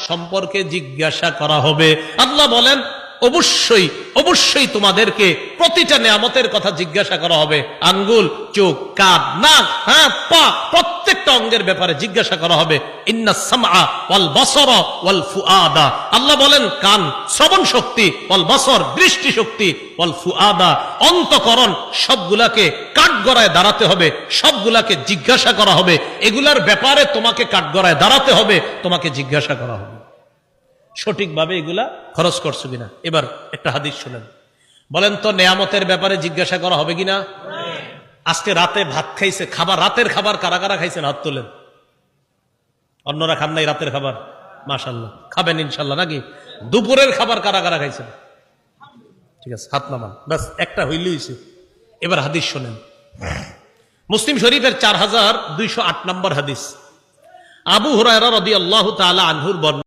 সম্পর্কে জিজ্ঞাসা করা হবে। আল্লাহ বলেন অবশ্যই অবশ্যই তোমাদেরকে প্রতিটা নিয়ামতের কথা জিজ্ঞাসা করা হবে। আঙ্গুল, চোখ, কান, নাক, হাত, পা, প্রত্যেকটা অঙ্গের ব্যাপারে জিজ্ঞাসা করা হবে। ইন্নাস সামআ ওয়াল বাসারা ওয়াল ফুআদা, আল্লাহ বলেন কান শ্রবণ শক্তি, ওয়াল বাসর দৃষ্টি শক্তি, ওয়াল ফুআদা অন্তঃকরণ, সবগুলাকে কাঠগড়ায় দাঁড়াতে হবে, সবগুলাকে জিজ্ঞাসা করা হবে। এগুলার ব্যাপারে তোমাকে কাঠগড়ায় দাঁড়াতে হবে, তোমাকে জিজ্ঞাসা করা হবে সঠিকভাবে এগুলা খরচ করছো কিনা। এবার একটা হাদিস শুনেন, বলেন তো নেয়ামতের ব্যাপারে জিজ্ঞাসা করা হবে কিনা? আজকে রাতে ভাত খাইছে, খাবার, রাতের খাবার কারা কারা খাইছেন হাত তোলেন। অন্যরা খান নাই রাতের খাবার? মাশাআল্লাহ, খাবেন ইনশাল্লাহ নাকি? দুপুরের খাবার কারা কারা খাইছেন? ঠিক আছে, হাত নামান, বাস একটা হইলে হইছে। এবার হাদিস শোনেন, মুসলিম শরীফের 4208 নম্বর হাদিস, আবু হুরায়রা রাদিয়াল্লাহু তাআলা আনহুর বর্ণনা।